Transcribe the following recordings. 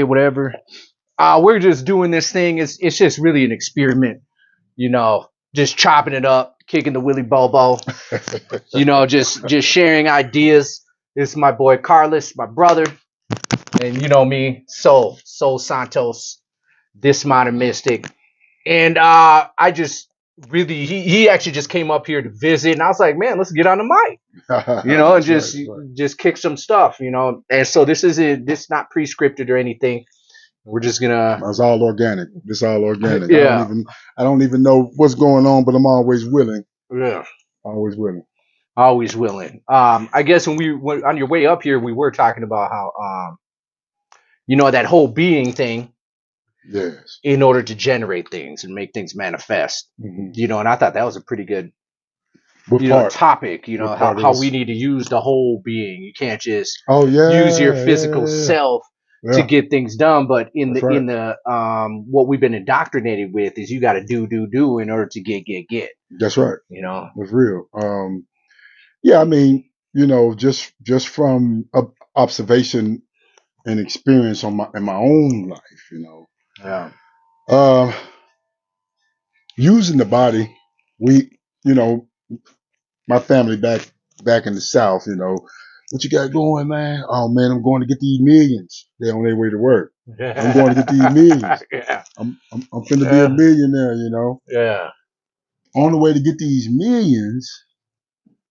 whatever. We're just doing this thing. It's just really an experiment, you know, just chopping it up, kicking the Willy Bobo, you know, just sharing ideas. This is my boy Carlos, my brother, and you know me, Soul Santos, this modern mystic. And I just really he actually just came up here to visit, and I was like, man, let's get on the mic, you know, and just kick some stuff, you know. And so this not pre-scripted or anything. We're just gonna It's all organic. It's all organic. yeah. I don't even know what's going on, but I'm always willing. Yeah. Always willing. Always willing. I guess when we went on your way up here, we were talking about how you know, that whole being thing Yes. in order to generate things and make things manifest. Mm-hmm. You know, and I thought that was a pretty good What you know part? topic. You know What how part how is? we need to use the whole being. You can't just Oh use your yeah, physical yeah. self to Yeah, get things done. But that's right. in the what we've been indoctrinated with is you got to do in order to get. That's right. You know. That's real. Yeah, I mean, you know, just from observation and experience in my own life, you know, Yeah. uh, using the body, we, you know, my family back in the South, you know, what you got going, man? Oh man, I'm going to get these millions. They're on their way to work. I'm going to get these millions. Yeah. I'm finna be a Yeah. millionaire, you know. Yeah. On the way to get these millions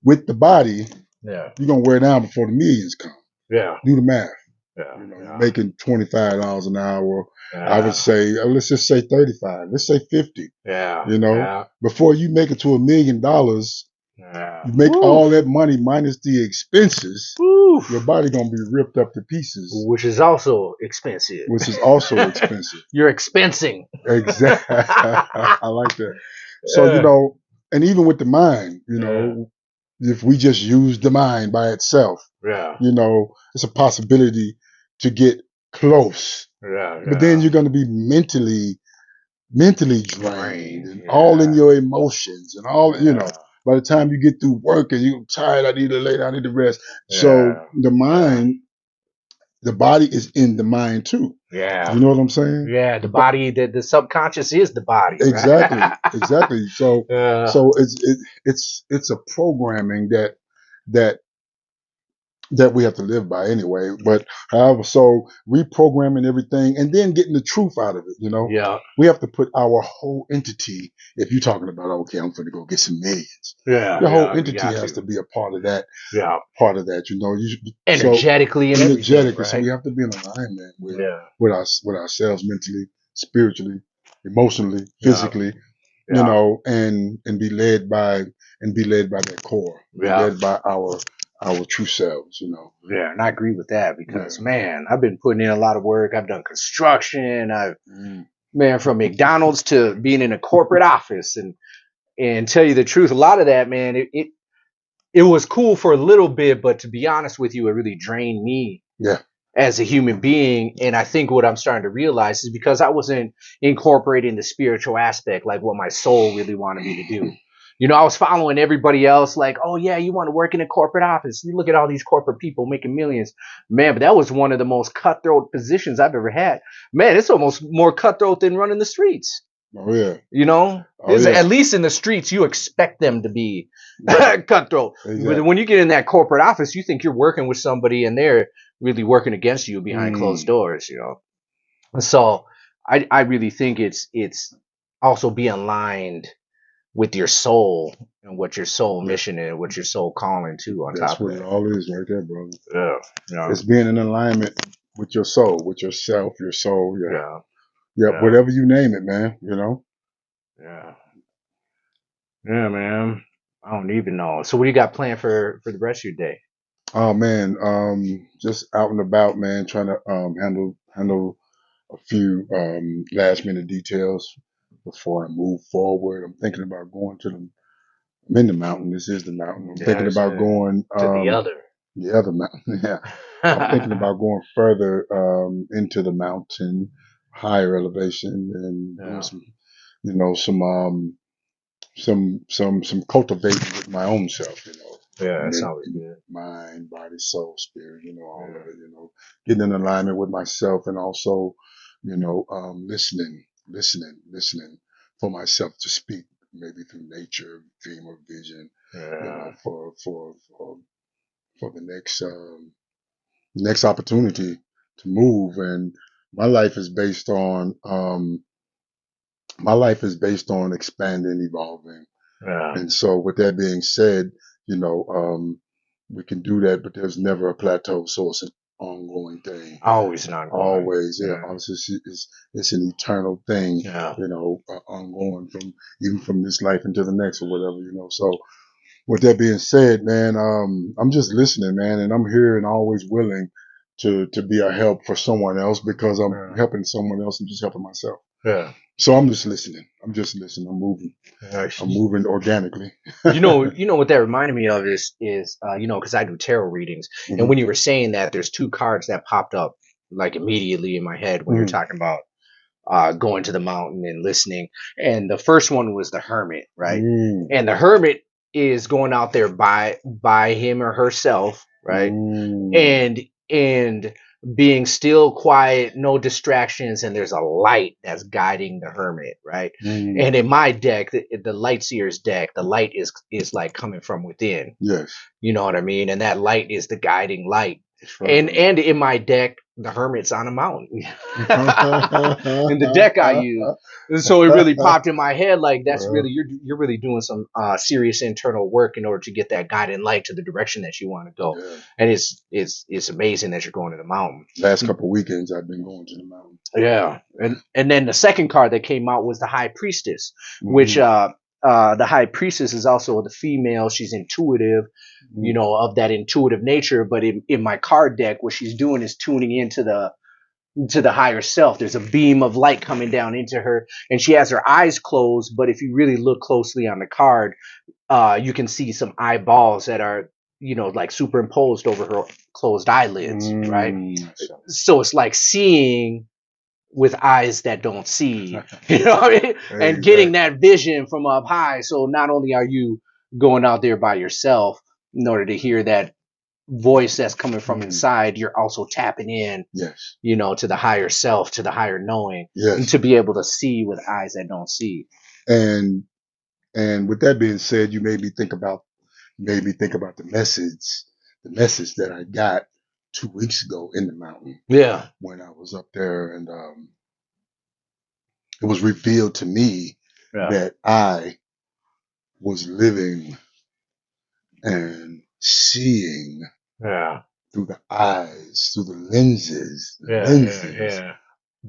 with the body, Yeah. you're gonna wear down before the millions come. Yeah. Do the math. Yeah. You know, you're Yeah. making $25 an hour. I would Yeah. say, let's just say 35. Let's say 50. Yeah. You know, Yeah. before you make it to $1 million, Yeah. you make Woo. all that money minus the expenses. Woo. Your body gonna be ripped up to pieces, Which is also expensive. which is also expensive. You're expensing. Exactly. I like that. So, you Yeah. know, and even with the mind, you Yeah. know, if we just use the mind by itself, Yeah. you know, it's a possibility to get close. Yeah. But then you're going to be mentally drained and all in Yeah. your emotions and all, you know, Yeah. by the time you get through work and you're tired, I need to lay down, I need to rest. So Yeah. the mind, the body is in the mind too. Yeah. You know what I'm saying? Yeah. The body, the subconscious is the body. Exactly, Right? exactly. So, Yeah. so it's a programming that that we have to live by anyway. But however, so reprogramming everything and then getting the truth out of it. You know, Yeah. we have to put our whole entity. If you're talking about, okay, I'm going to go get some millions, Yeah. your whole Yeah. You entity got has to. to be a part of that. Yeah. Part of that, you know. So Energetically and everything, energetically, so right? we have to be in alignment Yeah. with ourselves mentally, spiritually, emotionally, Yeah. physically, you Yeah. know, and be led by that core, be Yeah. led by our true selves, you know. Yeah, and I agree with that Yeah. because man, I've been putting in a lot of work. I've done construction. I've Mm. man from McDonald's to being in a corporate office and tell you the truth, a lot of that, man, it was cool for a little bit, but to be honest with you, it really drained me Yeah. as a human being. And I think what I'm starting to realize is because I wasn't incorporating the spiritual aspect, like what my soul really wanted me to do. You know, I was following everybody else, like, oh yeah, you want to work in a corporate office. You look at all these corporate people making millions. Man, but that was one of the most cutthroat positions I've ever had. Man, it's almost more cutthroat than running the streets. Oh yeah. You know, Oh at yeah. least in the streets, you expect them to be Right. cutthroat. Exactly. But when you get in that corporate office, you think you're working with somebody and they're really working against you behind closed doors, you know. So I really think it's also be aligned with your soul and what your soul Yeah. mission is, what your soul calling to on That's top of what it that. all is right there, brother. Yeah. Yeah. It's being in alignment with your soul, with yourself, your soul. Yeah. Yeah. Yeah. Yeah. Whatever you name it, man, you know. Yeah. Yeah, man. I don't even know. So what do you got planned for the rest of your day? Oh man, just out and about, man, trying to handle a few last minute details before I move forward. I'm thinking about going to the. I'm in the mountain. This is the mountain. I'm thinking Yes, about going to the other. the other mountain. Yeah, I'm thinking about going further into the mountain, higher elevation, and doing Yeah. some, you know, some cultivating with my own self. You know. Yeah, that men- sounds good. mind, body, soul, spirit, all Yeah. of it, getting in alignment with myself, and also, listening for myself to speak, maybe through nature, dream or vision, Yeah. for the next opportunity to move. And my life is based on, expanding, evolving. Yeah. And so with that being said, you know, we can do that, but there's never a plateau. So it's an ongoing thing. Always not going. Always. Yeah. Yeah. It's an eternal thing, Yeah. ongoing even from this life into the next or whatever. So with that being said, man, I'm just listening, man, and I'm here and always willing to be a help for someone else, because I'm Yeah. helping someone else and just helping myself. Yeah. So I'm just listening. I'm moving. Nice. I'm moving organically. You know what that reminded me of is because I do tarot readings, and Mhm. when you were saying that, there's two cards that popped up like immediately in my head when you're Mhm. talking about going to the mountain and listening. And the first one was the hermit, right? Mm. And the hermit is going out there by him or herself, right? Mm. And being still, quiet, no distractions, and there's a light that's guiding the hermit, right? Mm. And in my deck, the light seer's deck, the light is like coming from within. Yes. You know what I mean? And that light is the guiding light. That's right. And in my deck, the hermit's on a mountain. In the deck I use. And so it really popped in my head like that's really you're really doing some serious internal work in order to get that guiding light to the direction that you want to go. Yeah. And it's amazing that you're going to the mountain. Last couple of weekends I've been going to the mountain. Yeah. And then the second card that came out was the High Priestess, Mhm. which the High Priestess is also the female. She's intuitive, Mhm. of that intuitive nature. But in my card deck, what she's doing is tuning into the higher self. There's a beam of light coming down into her, and she has her eyes closed. But if you really look closely on the card, you can see some eyeballs that are, like superimposed over her closed eyelids, right? So it's like seeing with eyes that don't see, what I mean? And getting that vision from up high. So not only are you going out there by yourself in order to hear that voice that's coming from inside, you're also tapping in, Yes. to the higher self, to the higher knowing, Yes. and to be able to see with eyes that don't see. And with that being said, you made me think about the message that I got 2 weeks ago in the mountain. Yeah. When I was up there, and it was revealed to me that I was living and seeing through the eyes, through the lenses, the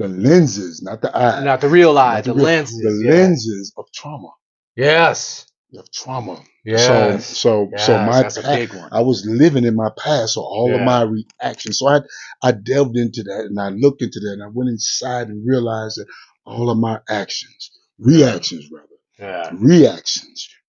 lenses, not the eyes, not the real eye, the lenses, lenses of trauma. Yes. Of trauma. Yes. So my that's a big one. I was living in my past, so all of my reactions. So I delved into that, and I looked into that, and I went inside and realized that all of my reactions,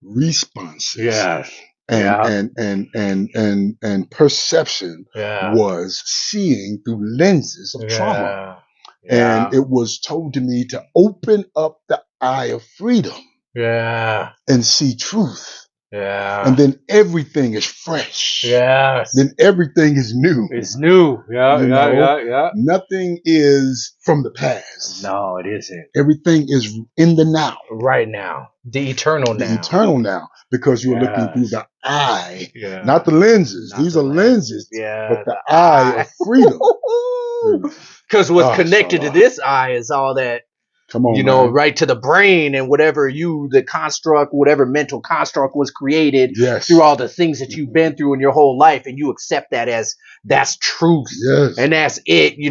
responses, and perception was seeing through lenses of trauma. And it was told to me to open up the eye of freedom. And see truth. And then everything is fresh. Then everything is new. It's new. Yeah. Nothing is from the past. No, it isn't. Everything is in the now. Right now. The eternal now. The eternal now. Because you're looking through the eye. Not the lenses. These are lenses. But the eye of freedom. Because what's connected to this eye is all that, come on, right to the brain, and whatever whatever mental construct was created through all the things that you've been through in your whole life, and you accept that as that's truth. And that's it, and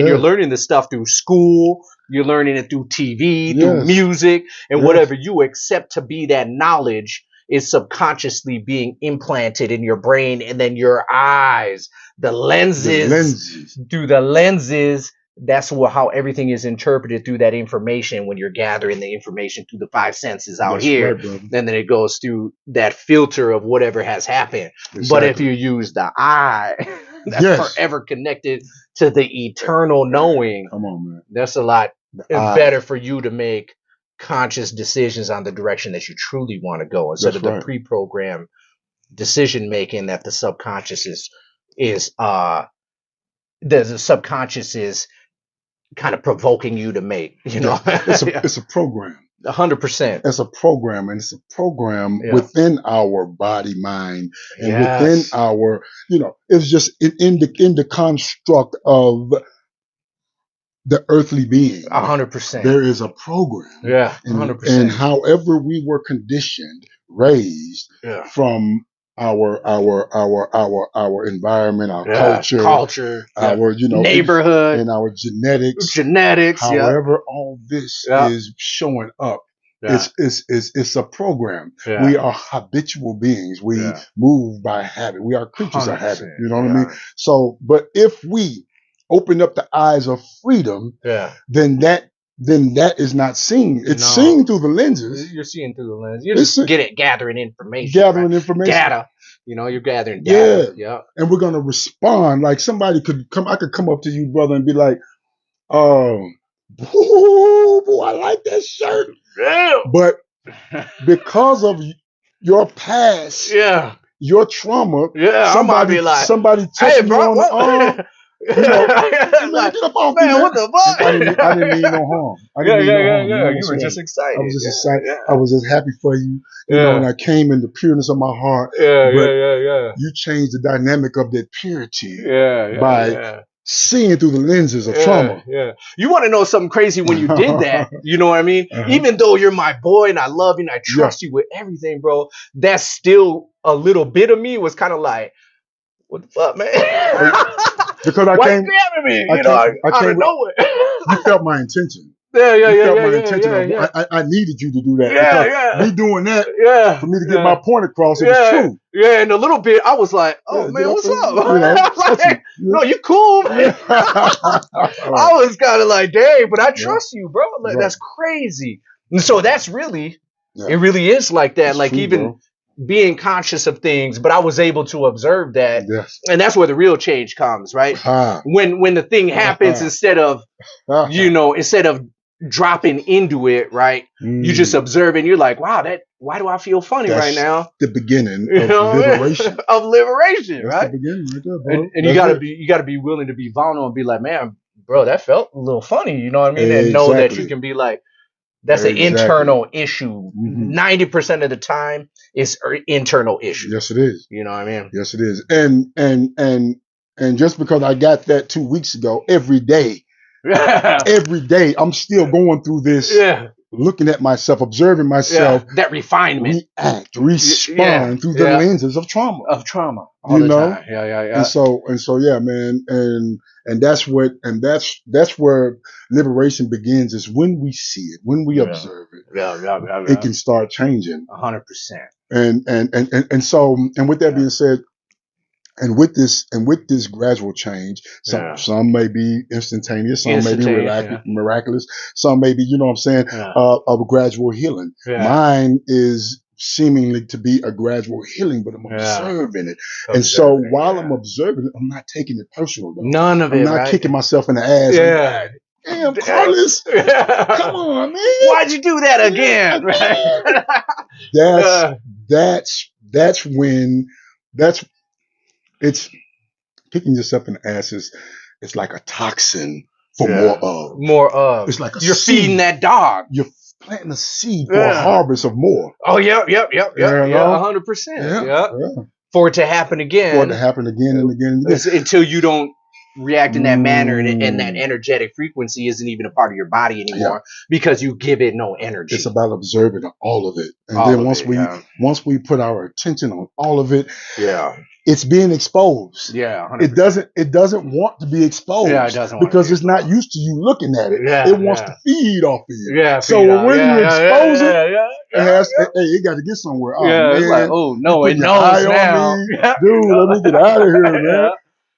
you're learning this stuff through school, you're learning it through TV, through music, and whatever you accept to be that knowledge is subconsciously being implanted in your brain, and then your eyes, the lenses. Through the lenses, that's how everything is interpreted through that information when you're gathering the information through the five senses out here. And then it goes through that filter of whatever has happened. But if you use the eye, that's forever connected to the eternal knowing. Come on, man. That's a lot better for you to make conscious decisions on the direction that you truly want to go instead of the pre-programmed decision making that the subconscious is the subconscious is kind of provoking you to make, Yeah, it's a program. 100%. It's a program, and it's a program Yeah. within our body, mind, and within Yes. our, it's just in the construct of the earthly being. 100%. There is a program. Yeah. And 100%. however we were conditioned, raised Yeah. from our environment, our culture, yeah. our neighborhood, and our genetics. Yeah. However, all this is showing up. Yeah. It's a program. Yeah. We are habitual beings. We move by habit. We are creatures of habit. You know what I mean? So, but if we open up the eyes of freedom, then that is not seen. It's seen through the lenses. You're seeing through the lens. You're just gathering information. Information. Data. You're gathering data. Yeah. And we're gonna respond. Like somebody I could come up to you, brother, and be like, boy, I like that shirt. Yeah. But because of your past, your trauma, somebody touched me on the arm. Man, get up off me, man. What the fuck? I didn't mean no harm. You were just excited. I was just excited. I was just happy for you. You know, and I came in the pureness of my heart. You changed the dynamic of that purity by seeing through the lenses of trauma. Yeah. You want to know something crazy when you did that? You know what I mean? Even though you're my boy and I love you and I trust you with everything, bro, that's still a little bit of me was kind of like, what the fuck, man? Because I came, me, out of nowhere. You felt my intention. You felt my intention. I needed you to do that. Me doing that for me to get my point across, it was true. Yeah, and a little bit, I was like, oh, man, what's up? No, you cool, man. I was kind of like, dang, but I trust you, bro. Like, that's crazy. And so that's really, it really is like that. It's like true, even... Bro. Being conscious of things, but I was able to observe that, and that's where the real change comes, right? When the thing happens, instead of dropping into it, right? You just observe it and you're like, wow, why do I feel funny right now? The beginning of liberation. Of liberation, that's right? The beginning right there, bro. And you gotta be willing to be vulnerable and be like, man, bro, that felt a little funny, you know what I mean? And know that you can be like, that's an internal issue. 90% of the time, it's an internal issue. Yes, it is. You know what I mean? Yes, it is. And just because I got that 2 weeks ago, every day, I'm still going through this. Looking at myself, observing myself. That refinement. Respond through the lenses of trauma. All the time. Yeah. And so, yeah, man. And that's where liberation begins, is when we see it, when we observe it. It can start changing. 100%. And so, with that being said, and with this gradual change, some may be instantaneous, some may be miraculous, some may be, you know what I'm saying, of gradual healing. Mine is seemingly to be a gradual healing, but I'm observing it. And so while I'm observing it, I'm not taking it personal, though. None of it. I'm not kicking myself in the ass. Damn, Carlos. Come on, man. Why'd you do that again? It's kicking yourself in the ass it's like a toxin for more of. It's like you're feeding that dog. You're planting a seed for a harvest of more. Oh, yep. 100%. Yeah. For it to happen again. And again. Until you don't react in that manner, and that energetic frequency isn't even a part of your body anymore because you give it no energy. It's about observing all of it. And then once we put our attention on all of it, it's being exposed. 100%. It doesn't want to be exposed. It doesn't because it's not used to you looking at it. It wants to feed off of you. So when you expose it got to get somewhere. Oh, man, it's like, oh no, it knows now. Dude, let me get out of here, man.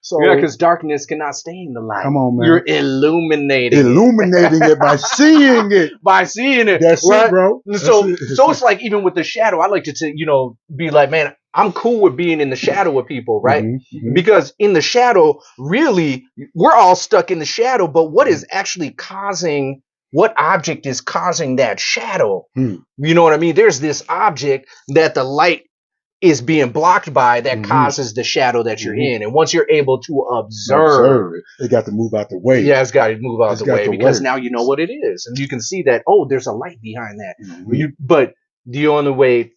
So, because darkness cannot stay in the light. Come on, man. You're illuminating it by seeing it. That's right? it, bro. So it's like, even with the shadow, I like to be like, man, I'm cool with being in the shadow with people, right? Because in the shadow, really, we're all stuck in the shadow, but what is actually causing, what object is causing that shadow? You know what I mean? There's this object that the light is being blocked by that Mhm. causes the shadow that you're Mhm. in. And once you're able to observe it. It got to move out the way. yeah, it's got to move out It's the got way to because work. now you know what it is, and you can see that. Oh, there's a light behind that. Mhm. But the only way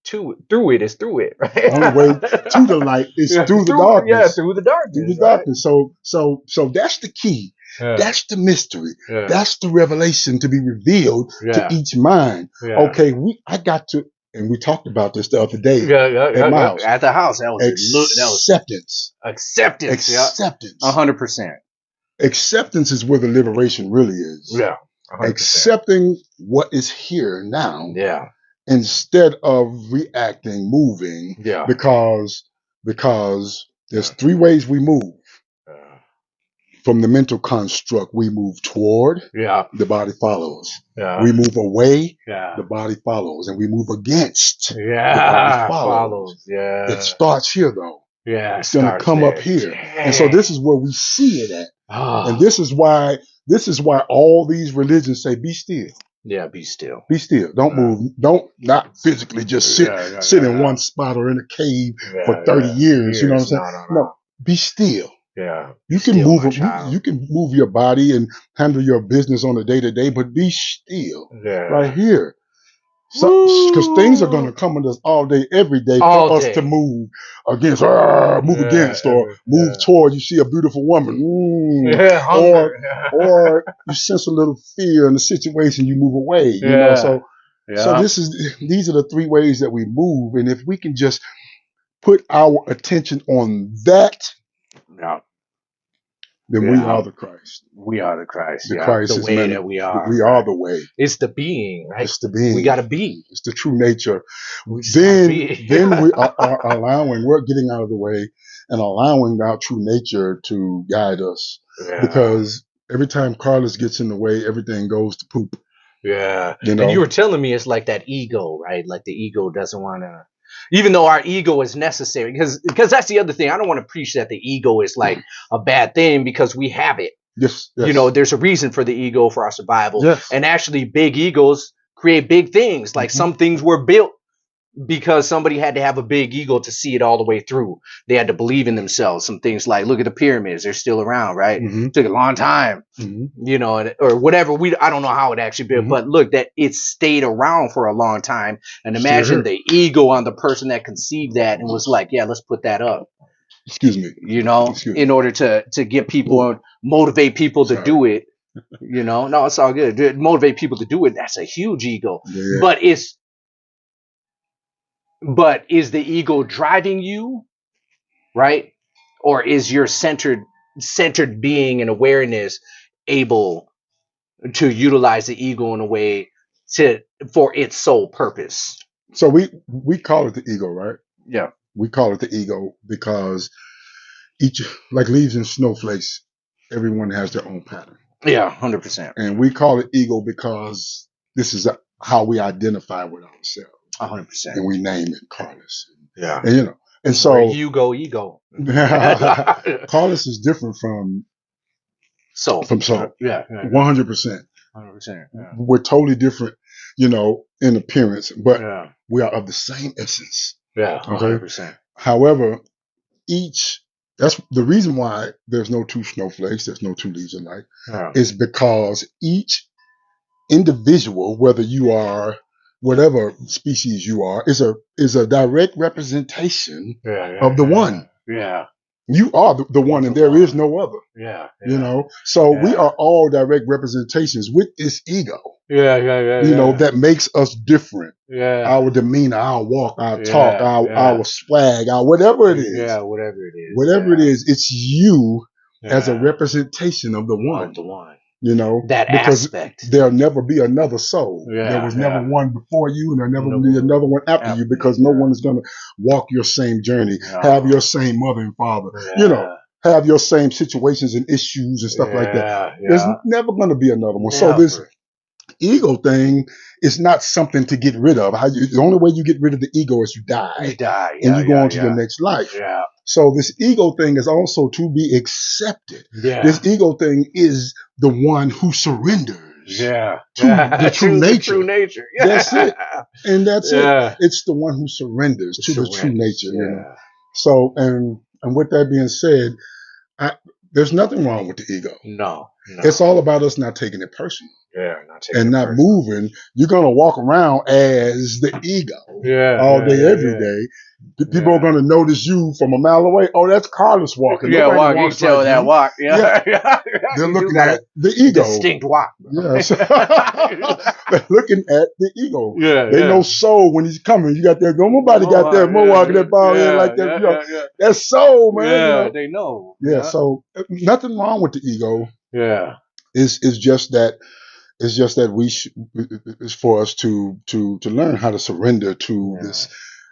through it is through it, right? The only way to the light is Yeah, through the yeah, darkness. through the darkness, Through the right? darkness. So that's the key. Yeah, That's the mystery. yeah, That's the revelation to be revealed yeah, to each mind. yeah. Okay, I got to, and we talked about this the other day Yeah, my house. at the house. That was Acceptance. acceptance. Yeah, Acceptance. 100%. Acceptance is where the liberation really is. Yeah, 100%. Accepting what is here now Yeah, instead of reacting, moving, yeah. because there's three ways we move. From the mental construct, we move toward, Yeah, the body follows. yeah, We move away, yeah, the body follows. And we move against, the yeah. body follows. Yeah, It starts here though. yeah. It's going to come up here. And so this is where we see it at. And this is why all these religions say, be still. Yeah, be still. Be still. Don't move. Not physically just sit in one spot or in a cave for 30 years. You know what I'm saying? No, be still. Yeah. You can move. You can move your body and handle your business on a day to day, but be still. Yeah. Right here. Because things are going to come at us all day, every day for us to move against, against, or move toward. You see a beautiful woman, or you sense a little fear in the situation, you move away. You know, so these are the three ways that we move, and if we can just put our attention on that, then we are the Christ. We are the Christ. The Christ the is way that we are. We are the way. It's the being, right? It's the being. We got to be. It's the true nature. Then we are allowing, we're getting out of the way and allowing our true nature to guide us. Yeah. Because every time Carlos gets in the way, everything goes to poop. Yeah. You know? And you were telling me it's like that ego, right? Like the ego doesn't want to, even though our ego is necessary, because that's the other thing. I don't want to preach that the ego is like a bad thing because we have it. Yes. You know, there's a reason for the ego for our survival. Yes. And actually big egos create big things. Like some things were built because somebody had to have a big ego to see it all the way through. They had to believe in themselves. Some things like, look at the pyramids. They're still around, right? It took a long time, you know, or whatever. I don't know how it actually built, but look, that it stayed around for a long time. And imagine the ego on the person that conceived that and was like, yeah, let's put that up. Excuse me. You know, in order to get people, motivate people to do it. You know, no, it's all good. To motivate people to do it. That's a huge ego. Yeah. But is the ego driving you, right? Or is your centered being and awareness able to utilize the ego in a way for its sole purpose? So we call it the ego, right? Yeah. We call it the ego because each, like leaves and snowflakes, everyone has their own pattern. Yeah, 100%. And we call it ego because this is how we identify with ourselves. 100%. And we name it Carlos. Yeah. And you know, and so where you go, ego. Carlos is different from Soul. Yeah. 100%. 100%. Yeah. We're totally different, you know, in appearance, but we are of the same essence. Yeah. 100%. Okay. However, that's the reason why there's no two snowflakes, there's no two leaves alike, is because each individual, whether you are whatever species you are, is a direct representation of the one. Yeah. You are the one, and there is no other. Yeah. You know, so we are all direct representations with this ego. Yeah. You know, that makes us different. Yeah. Our demeanor, our walk, our talk, our swag, our whatever it is. Yeah, whatever it is. Whatever it is, it's you as a representation of the one. Of the one. You know, that aspect. There'll never be another soul. There was never one before you, and there'll never be another one after you, because no one is going to walk your same journey, have your same mother and father, you know, have your same situations and issues and stuff like that. There's never going to be another one. So this ego thing is not something to get rid of. The only way you get rid of the ego is you die. And you go on to your next life. Yeah. So this ego thing is also to be accepted. Yeah. This ego thing is the one who surrenders. Yeah. to the true Choose the nature. true nature. That's it. And that's Yeah. it. It's the one who surrenders to the true Surrenders, nature, you know. yeah. So, and with that being said, there's nothing wrong with the ego. No. It's all about us not taking it personal Yeah, not taking and it not personal. moving. You're gonna walk around as the ego all day, every day. The people are gonna notice you from a mile away. Oh, that's Carlos walking. Yeah, Nobody walk. You walks can tell like that you. walk. Yeah. They're You looking do got at a the ego. distinct walk. Yes. They're looking at the ego. Yeah. They know soul when he's coming. You got that. Nobody got that mohawk, that bald head like that. You know, that's soul, man. Yeah, You know? they know. Yeah. So nothing wrong with the ego. Yeah. It's just that it's for us to learn how to surrender to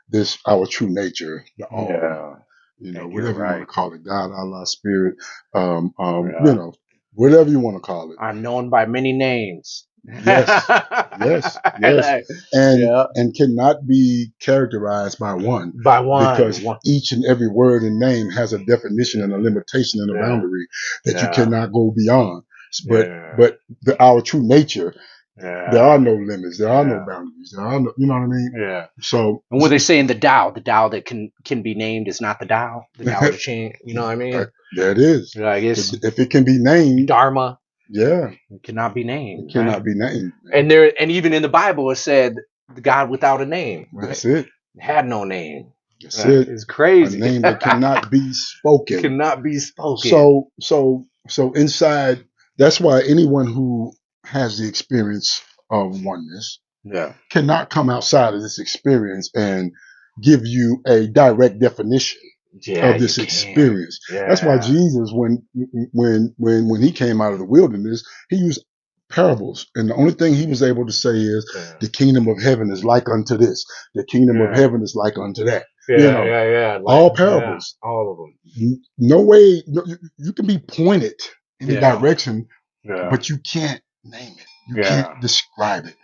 this our true nature, the all. Yeah. You know, And you're whatever you want right. to call it, God, Allah, Spirit, you know, whatever you want to call it. I'm known by many names. Yes, and cannot be characterized by one. By one. Because each and every word and name has a definition and a limitation and a boundary that you cannot go beyond. But our true nature, there are no limits, there are no boundaries, there are no, you know what I mean? Yeah. So, and what they say in the Tao that can be named is not the Tao. The Tao of the Ching. You know what I mean? There it is. I guess if it can be named, Dharma. Yeah, it cannot be named. It cannot be named. And even in the Bible, it said the God without a name. Right? That's it. It had no name. That's it. It's crazy. A name that cannot be spoken. Cannot be spoken. So inside, that's why anyone who has the experience of oneness cannot come outside of this experience and give you a direct definition of this experience. That's why Jesus, when he came out of the wilderness, he used parables, and the only thing he was able to say is, "The kingdom of heaven is like unto this. The kingdom of heaven is like unto that." Like, all parables, all of them. No way. No, you can be pointed in the direction, but you can't name it. You can't describe it.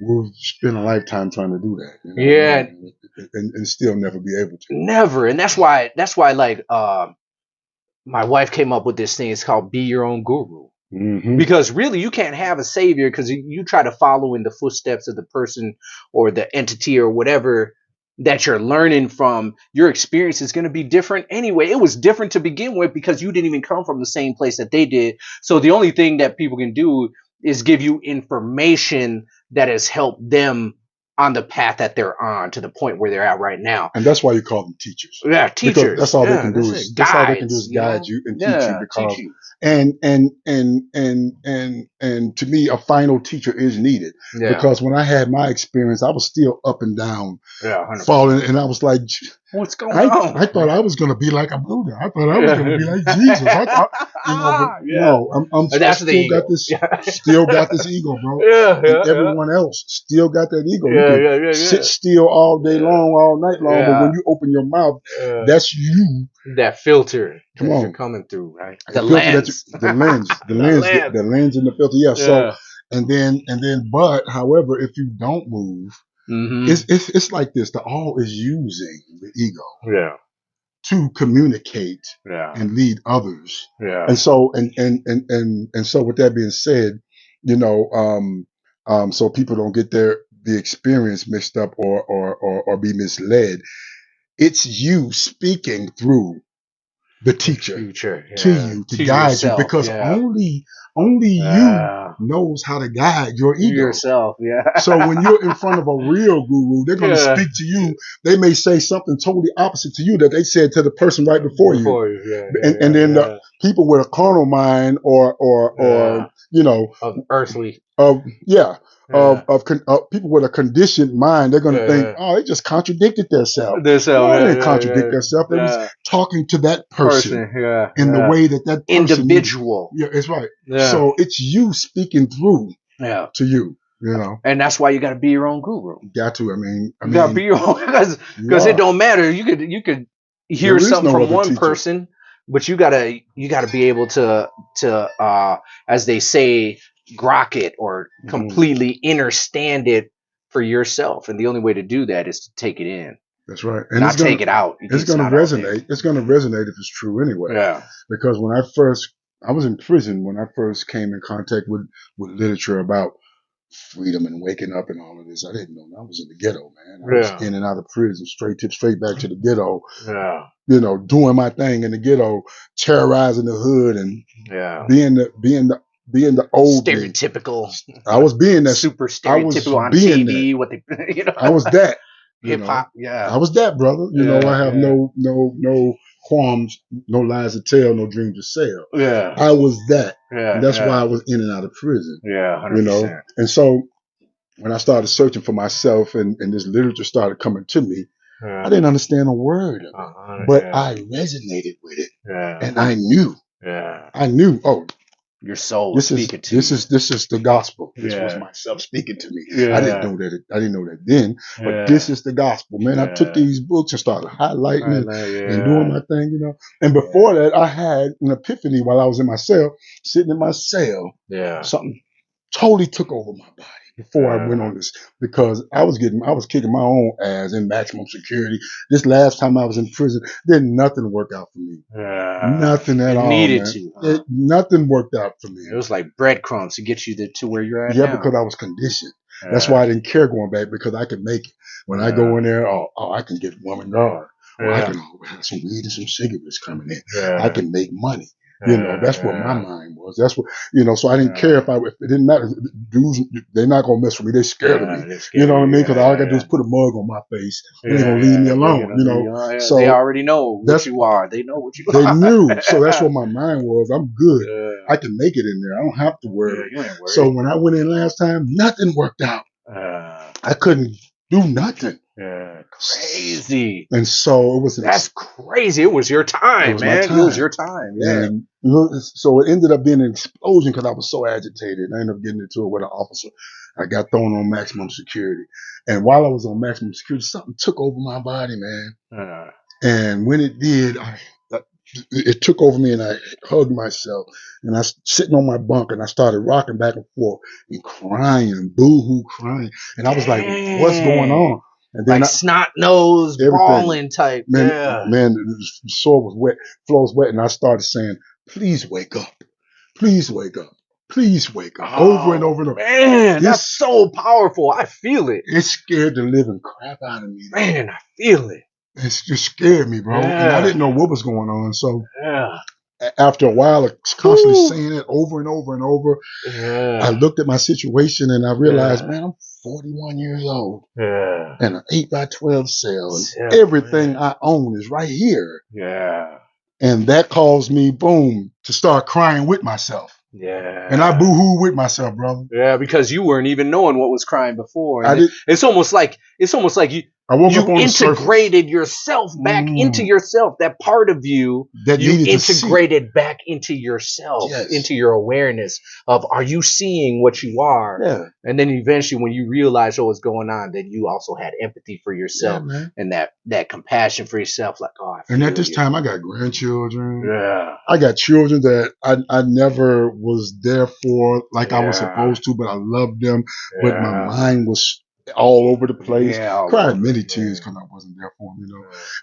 We'll spend a lifetime trying to do that. You know? And still never be able to. Never, and that's why like my wife came up with this thing. It's called Be Your Own Guru. Mm-hmm. Because really, you can't have a savior because you try to follow in the footsteps of the person or the entity or whatever that you're learning from. Your experience is going to be different anyway. It was different to begin with because you didn't even come from the same place that they did. So the only thing that people can do is give you information that has helped them on the path that they're on to the point where they're at right now. And that's why you call them teachers. Yeah, teachers. Because that's all they can do is guides, that's all they can do is guide you and teach you. Because teach you. And to me, a final teacher is needed. Because when I had my experience, I was still up and down, falling, and I was like, "What's going on?" I thought I was going to be like a Buddha. I thought I was going to be like Jesus. I thought, no, I still got this ego, bro. And everyone else still got that ego. You can sit still all day long, all night long, but when you open your mouth, that's you. That filter Come on. You're coming through, right? The lens, the lens and the filter. Yeah. So, and then, but however, if you don't move, it's like this. The all is using the ego, to communicate, and lead others, And so, and so, with that being said, so people don't get the experience mixed up or be misled. It's you speaking through the teacher to you to guide yourself, you, because only you knows how to guide your ego yourself. So when you're in front of a real guru, they're going to speak to you. They may say something totally opposite to you that they said to the person right before you. And then the people with a carnal mind or of earthly of people with a conditioned mind, they're going to think, oh, they just contradicted themselves. They didn't contradict themselves. They was talking to that person in the way that person individual. It's right. So it's you speaking through to you. And that's why you got to be your own guru. Got to. I mean, you got to be your own, because it don't matter. You could hear something from one person, but you gotta be able to as they say, grok it or completely understand it for yourself. And the only way to do that is to take it in. That's right. And not take it out. It's going to resonate. It's going to resonate if it's true anyway. Yeah. Because when I first I was in prison when I first came in contact with literature about freedom and waking up and all of this. I didn't know. I was in the ghetto, man. I was Yeah. in and out of prison, straight back to the ghetto, Yeah. doing my thing in the ghetto, terrorizing the hood and Yeah. being the old me. Stereotypical. I was being that. Super I was stereotypical on being that. TV. What they, I was that, hip hop. Yeah. I was that, brother. Yeah. I have no qualms, no lies to tell, no dreams to sell. Yeah. I was that. Yeah. And that's why I was in and out of prison, Yeah. 100%. And so when I started searching for myself and this literature started coming to me, Yeah. I didn't understand a word of it, but I resonated with it. Yeah. And I knew. Yeah. I knew, your soul was speaking to this you. This is the gospel. This was myself speaking to me. I didn't know that. I didn't know that then. But this is the gospel, man. I took these books and started highlighting and doing my thing, And before that, I had an epiphany while I was in my cell, sitting in my cell. Yeah. Something totally took over my body before I went on this, because I was kicking my own ass in maximum security. This last time I was in prison, then nothing worked out for me. Nothing at all. Needed man. to. Huh? Nothing worked out for me. It was like breadcrumbs to get you to where you're at. Yeah, now. because I was conditioned. That's why I didn't care going back, because I could make it. When I go in there, I can get woman guard. Or I can have some weed and some cigarettes coming in. I can make money. That's what my mind was. That's what, so I didn't care if it didn't matter. Dudes, they're not going to mess with me. They're scared of me. You know what I mean? Because all I got to do is put a mug on my face. They're going to leave me alone, So they already know what you are. They know what you are. They knew. So that's what my mind was. I'm good. I can make it in there. I don't have to worry. So when I went in last time, nothing worked out. I couldn't do nothing. Crazy. And so it was. That's crazy. It was your time, man. It was your time. Yeah. And, so it ended up being an explosion because I was so agitated. I ended up getting into it with an officer. I got thrown on maximum security. And while I was on maximum security, something took over my body, man. And when it did, it took over me, and I hugged myself, and I was sitting on my bunk, and I started rocking back and forth and crying, boo-hoo crying. And I was like, what's going on? And then like snot nose, bawling type. Man, the floor was wet, and I started saying, please wake up. Please wake up. Please wake up. Over and over and over. Man, that's so powerful. I feel it. It scared the living crap out of me. Man, I feel it. It just scared me, bro. Yeah. And I didn't know what was going on. So after a while of constantly saying it over and over and over, I looked at my situation and I realized, man, I'm 41 years old. And an 8x12 cell. And everything I own is right here. And that caused me, boom, to start crying with myself. And I boo-hoo with myself, brother. Yeah, because you weren't even knowing what was crying before. And it's almost like you integrated yourself back into yourself. That part of you that you integrated back into yourself, into your awareness of, are you seeing what you are? Yeah. And then eventually when you realize what was going on, then you also had empathy for yourself and that compassion for yourself. Like, and at this time I got grandchildren. Yeah. I got children that I never was there for like I was supposed to, but I loved them. But my mind was all over the place. Cried many tears because I wasn't there for them,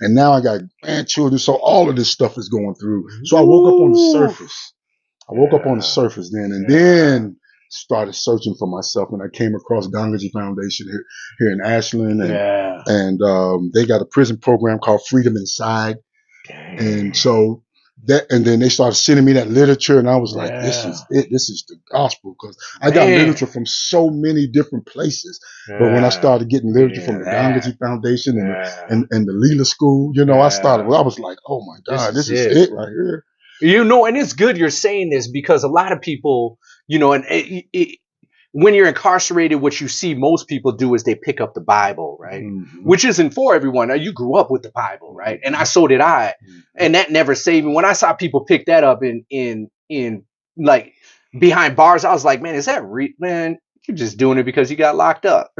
And now I got grandchildren, so all of this stuff is going through. So I woke up on the surface. And then started searching for myself, and I came across Gangaji Foundation here in Ashland, and they got a prison program called Freedom Inside, and so. And then they started sending me that literature, and I was like, this is it. This is the gospel, because I got literature from so many different places. But when I started getting literature from the Gangaji Foundation and the Leela School, I was like, oh my God, this is it right here. And it's good you're saying this, because a lot of people, when you're incarcerated, what you see most people do is they pick up the Bible, right? Mm-hmm. Which isn't for everyone. Now, you grew up with the Bible, right? And so did I. Mm-hmm. And that never saved me. When I saw people pick that up in like behind bars, I was like, man, is that man? You're just doing it because you got locked up.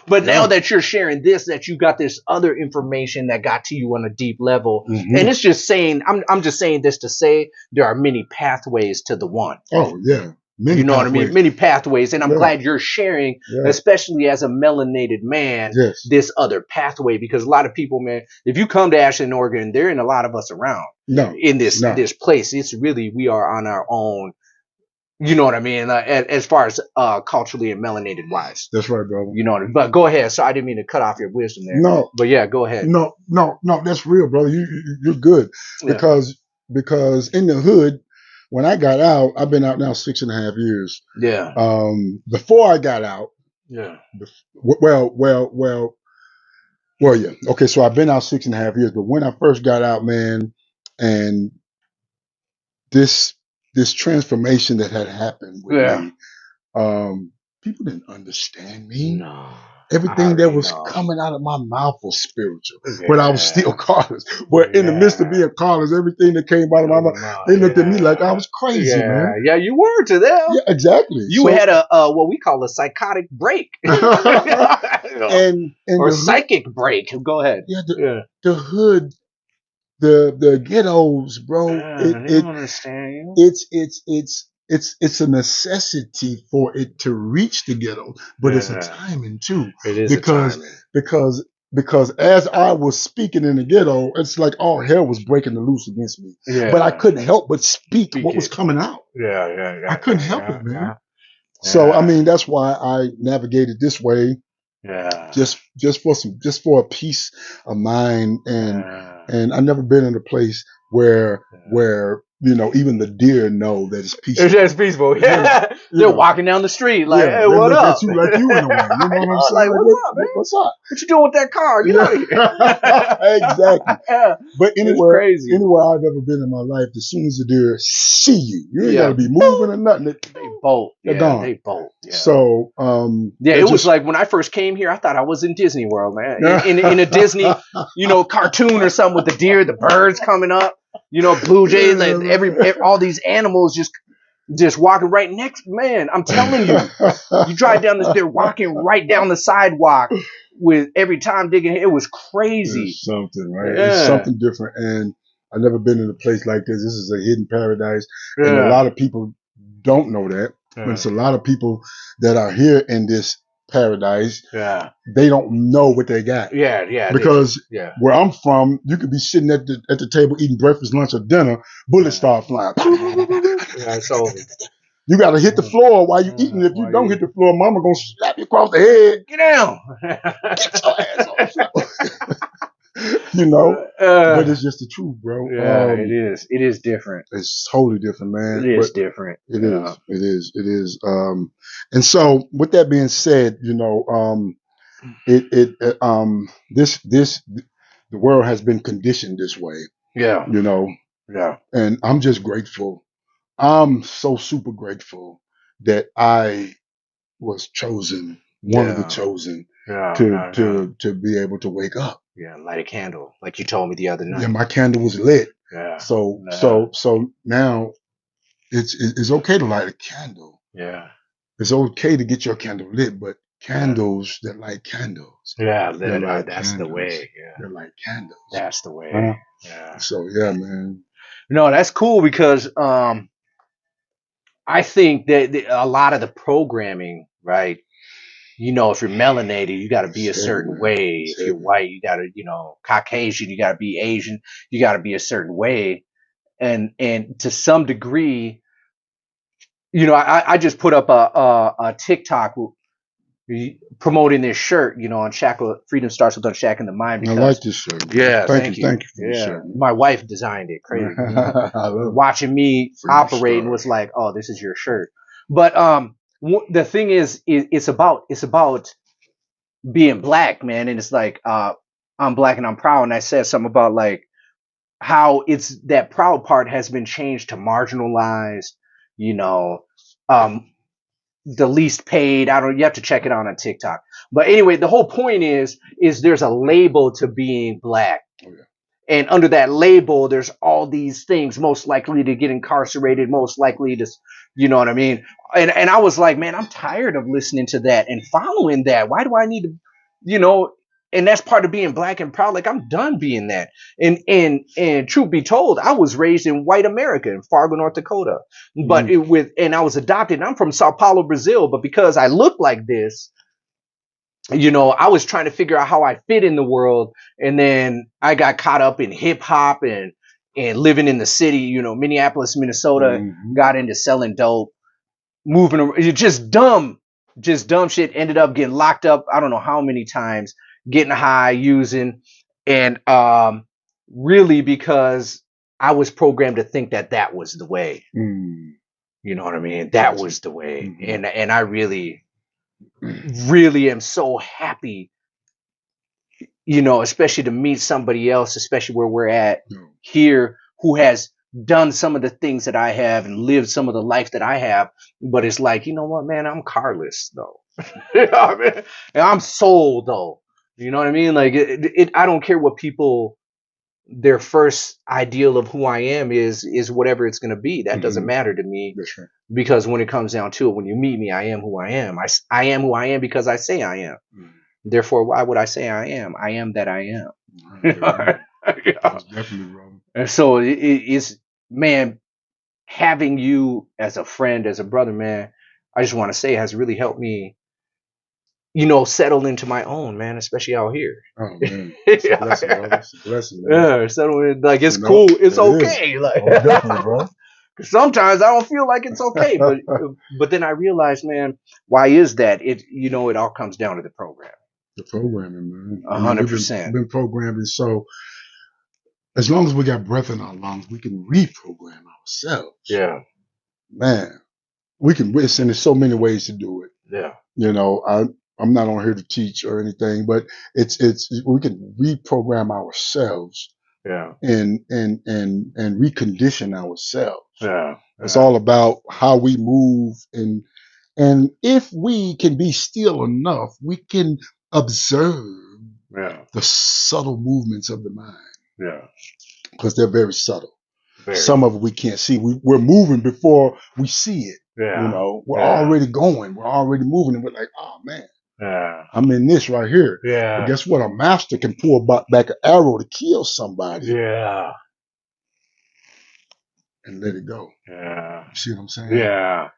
But now that you're sharing this, that you got this other information that got to you on a deep level, and it's just saying, I'm just saying this to say there are many pathways to the one. Oh yeah. Many You know what I mean? pathways. Many pathways. And I'm Yeah. glad you're sharing, Yeah. especially as a melanated man, Yes. this other pathway, because a lot of people, man, if you come to Ashland, Oregon, there ain't a lot of us around No. in this No. this place. It's really, we are on our own. You know what I mean? As far as culturally and melanated wise. That's right, brother. You know what I mean? But go ahead. So I didn't mean to cut off your wisdom there. No. But yeah, go ahead. No. That's real, brother. You're good Yeah. because in the hood, when I got out, I've been out now 6.5 years. Yeah. Before I got out, Yeah. well, yeah. Okay, so I've been out 6.5 years, but when I first got out, man, and this transformation that had happened with Yeah. me, people didn't understand me. No. Everything that was coming out of my mouth was spiritual, but I was still Carlos. But in the midst of being Carlos, everything that came out of my mouth, they looked at me like I was crazy, man. Yeah, you were to them. Yeah, exactly. You had a what we call a psychotic break. and or psychic break. Go ahead. Yeah, the hood, the ghettos, bro. They don't understand you. It's a necessity for it to reach the ghetto, but it's a timing too. It is because as I was speaking in the ghetto, it's like all hell was breaking loose against me. Yeah. But I couldn't help but speak what was coming out. Yeah. I couldn't help it, man. Yeah. So I mean, that's why I navigated this way. Yeah. Just for a peace of mind, and I've never been in a place where even the deer know that it's peaceful. It's just peaceful. Yeah. They're walking down the street like, hey, what up? They look at you like you in a way. You know what I'm saying? Like, what's up, man? What's up? What you doing with that car? Get out of here. Exactly. Yeah. But anywhere I've ever been in my life, as soon as the deer see you, you ain't gotta be moving or nothing. They bolt. They're gone. They bolt. Yeah. So it was like when I first came here, I thought I was in Disney World, man. In a Disney, cartoon or something with the deer, the birds coming up, blue jays, like all these animals just walking right next. Man, I'm telling you, you drive down this, they're walking right down the sidewalk with every time digging. It was crazy. It's something, right? Yeah. It's something different, and I've never been in a place like this. This is a hidden paradise, and a lot of people don't know that. But it's a lot of people that are here in this paradise. Yeah, they don't know what they got. Yeah. Because where I'm from, you could be sitting at the table eating breakfast, lunch, or dinner. Bullets start flying. Yeah, it's over. You got to hit the floor while you eating. If you don't hit the floor, mama gonna slap you across the head. Get down. Get your ass off. But it's just the truth, bro. Yeah, it is. It is different. It's totally different, man. It is different. It is. And so, with that being said, the world has been conditioned this way. Yeah. Yeah. And I'm just grateful. I'm so super grateful that I was chosen, one of the chosen, to be able to wake up. Yeah, light a candle, like you told me the other night. Yeah, my candle was lit. Yeah. So now it's okay to light a candle. Yeah. It's okay to get your candle lit, but candles that light candles. Yeah, that's the way. Yeah. They're like candles. That's the way. Yeah. So yeah, man. No, that's cool because I think that a lot of the programming, right? If you're melanated, you got to be a certain way. If you're white, you got to, Caucasian, you got to be Asian, you got to be a certain way. And to some degree, I just put up a TikTok promoting this shirt, on Shackle. Freedom Starts with Unshacking the Mind. Because, I like this shirt. Yeah, thank you for this shirt. My wife designed it. Crazy. Watching me operate and was like, "Oh, this is your shirt." But the thing is, it's about being black, man, and it's like I'm black and I'm proud, and I said something about like how it's that proud part has been changed to marginalized, the least paid. You have to check it out on TikTok. But anyway, the whole point is there's a label to being black. Oh, yeah. And under that label, there's all these things, most likely to get incarcerated, most likely to, you know what I mean? And I was like, man, I'm tired of listening to that and following that. Why do I need to, and that's part of being black and proud. Like, I'm done being that. And truth be told, I was raised in white America in Fargo, North Dakota, but and I was adopted. And I'm from Sao Paulo, Brazil, but because I look like this, I was trying to figure out how I fit in the world. And then I got caught up in hip hop and living in the city, Minneapolis, Minnesota, got into selling dope, moving around, just dumb shit. Ended up getting locked up. I don't know how many times, getting high, using, and really because I was programmed to think that was the way. You know what I mean? That was the way. And I really am so happy, especially to meet somebody else, especially where we're at here, who has done some of the things that I have and lived some of the life that I have. But it's like, you know what, man, I'm carless though. You know what I mean? And I'm soul though. You know what I mean? Like I don't care what people, their first ideal of who I am is whatever it's going to be. That doesn't matter to me. That's right. Because when it comes down to it, when you meet me, I am who I am. I am who I am because I say I am. Therefore, why would I say I am? I am that I am. That's definitely wrong. And so it's, man, having you as a friend, as a brother, man, I just want to say has really helped me, settle into my own, man, especially out here. Oh, man. It's a blessing, bro. It's a blessing, man. Yeah, settle in. Like, it's cool. It's okay. Like, oh, definitely, bro. Sometimes I don't feel like it's okay, but then I realize, man, why is that? It all comes down to the program. The programming, man. 100%. We've been programming, so as long as we got breath in our lungs, we can reprogram ourselves. Yeah. Man, we can. And there's so many ways to do it. Yeah. I'm not on here to teach or anything, but it's we can reprogram ourselves. Yeah. And recondition ourselves. Yeah. It's all about how we move, and if we can be still enough, we can observe the subtle movements of the mind. Yeah. Because they're very subtle. Some of it we can't see. We're moving before we see it. Yeah. We're already going. We're already moving, and we're like, oh man. Yeah. I'm in this right here. Yeah. But guess what? A master can pull back an arrow to kill somebody. Yeah. And let it go. Yeah. You see what I'm saying? Yeah.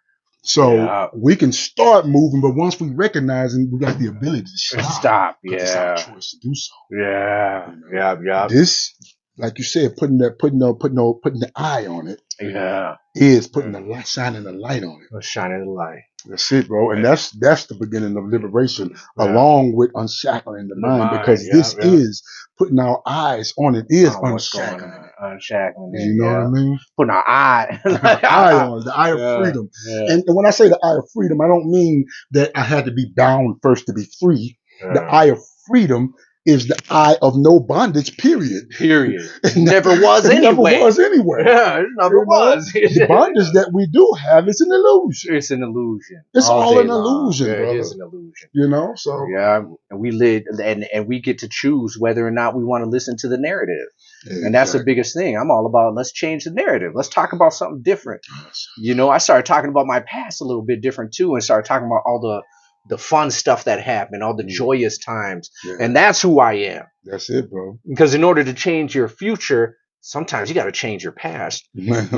So we can start moving, but once we recognize and we got the ability to stop. Yeah. It's our choice to do so. Yeah. Yeah. This, like you said, putting the eye on it. Yeah. Is putting the light, shining the light on it. Shining the light. That's it, bro. And that's the beginning of liberation, along with unshackling the mind, because this is putting our eyes on it, is unshackling it. Unshackling it. You know what I mean? Putting our eye. eye on it, the eye of freedom. Yeah. And when I say the eye of freedom, I don't mean that I had to be bound first to be free. Yeah. The eye of freedom is the eye of no bondage, period. It never was anyway. Never was anyway. Yeah, it never was. The bondage that we do have is an illusion. It's an illusion. It's all an illusion, brother. It is an illusion. So. Yeah, and we live, and we get to choose whether or not we want to listen to the narrative. Yeah, and that's the biggest thing. I'm all about, let's change the narrative. Let's talk about something different. I started talking about my past a little bit different too, and started talking about all the fun stuff that happened, all the joyous times. Yeah. And that's who I am. That's it, bro. Because in order to change your future, sometimes you got to change your past. Man,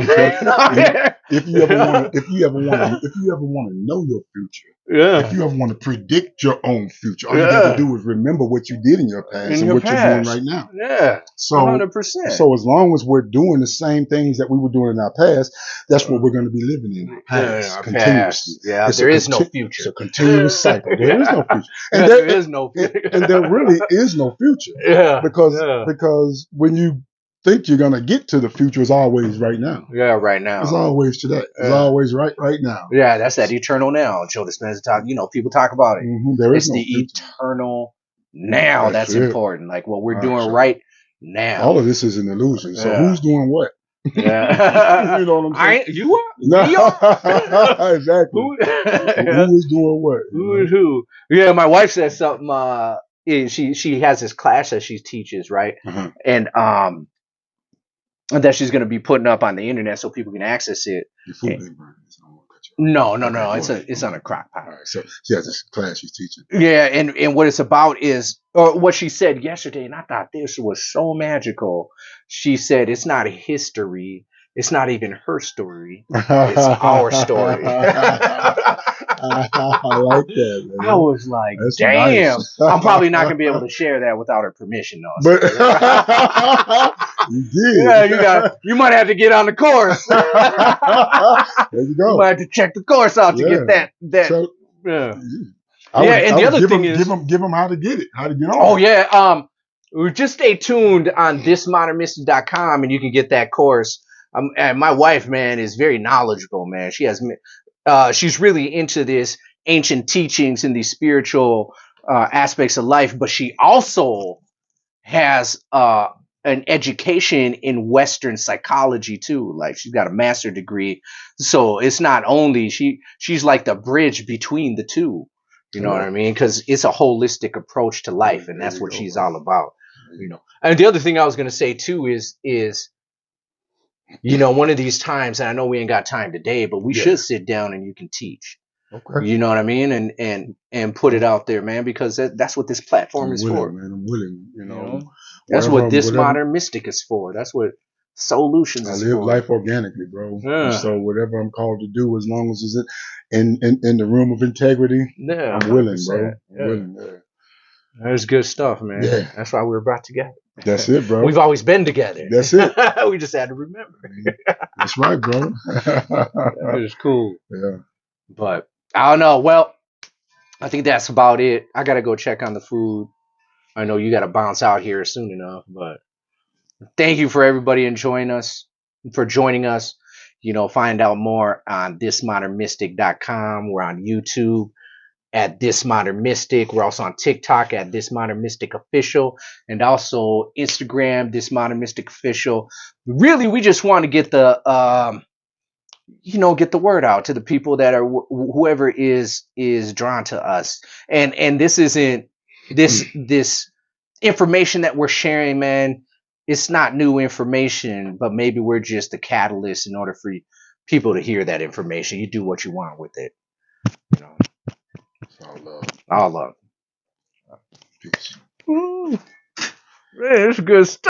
if you ever want to know your future, if you ever want to predict your own future, all you got to do is remember what you did in your past and what you're doing right now. Yeah. So 100%. So as long as we're doing the same things that we were doing in our past, that's what we're going to be living in our past continuously. Yeah, there is no future. It's a continuous cycle. There is no future. And there is no future. And there really is no future. Yeah. Because when you think you're gonna get to the future, is always right now. Yeah, right now. It's always today. It's always right now. Yeah, that's that eternal now. Joe Dispenza talk. People talk about it. Mm-hmm. It's the eternal now that's important. Like what we're doing right now. All of this is an illusion. So who's doing what? Yeah. You know what I'm saying? You are? No. Exactly. Who is doing what? Who is who? Yeah, my wife said something. She has this class that she teaches, right? Uh-huh. And that she's going to be putting up on the internet so people can access it. Your food ain't burning. I don't want to cut you No. Okay, go ahead. It's on a crock pot. All right, so she has this class she's teaching. Yeah, and what it's about is, or what she said yesterday, and I thought this was so magical. She said it's not a history, it's not even her story, it's our story. I like that, I man. was like, That's damn. nice. I'm probably not gonna be able to share that without her permission, though. But So- you did. yeah, you might have to get on the course. There you You go. might have to check the course out to Yeah. get that. So Yeah. I Yeah, would- and I the would other give thing them, is- give them how to get it, how to get on. Oh yeah. Just stay tuned on thismodernmystic.com and you can get that course. And my wife, man, is very knowledgeable, man. She's really into this ancient teachings and these spiritual aspects of life, but she also has an education in Western psychology too. Like she's got a master's degree, so it's not only she's like the bridge between the two. You know what I mean? Because it's a holistic approach to life, and that's what she's all about. You know. And the other thing I was gonna say too is one of these times, and I know we ain't got time today, but we should sit down and you can teach. Okay. You know what I mean? And put it out there, man, because that's what this platform is for. Man, I'm willing. You know, that's whatever- what this whatever- modern mystic is for. That's what Solutions I is live for. life organically, bro. Yeah. And so whatever I'm called to do, as long as it's in the room of integrity, Yeah, I'm willing, 100%. bro. I'm Yeah. willing. Yeah. That's good stuff, man. Yeah. That's why we were brought together. That's it, bro. We've always been together. That's it. We just had to remember. That's right, bro. It was cool. Yeah. But I don't know. Well, I think that's about it. I gotta go check on the food. I know you gotta bounce out here soon enough, but thank you for everybody joining us. Find out more on thismodernmystic.com. We're on YouTube at This Modern Mystic. We're also on TikTok at This Modern Mystic Official, and also Instagram, This Modern Mystic Official. Really, we just want to get the get the word out to the people that are whoever is drawn to us. And this isn't this information that we're sharing, man. It's not new information, but maybe we're just the catalyst in order for people to hear that information. You do what you want with it. It's all love. All love. Peace. Man, it's good stuff.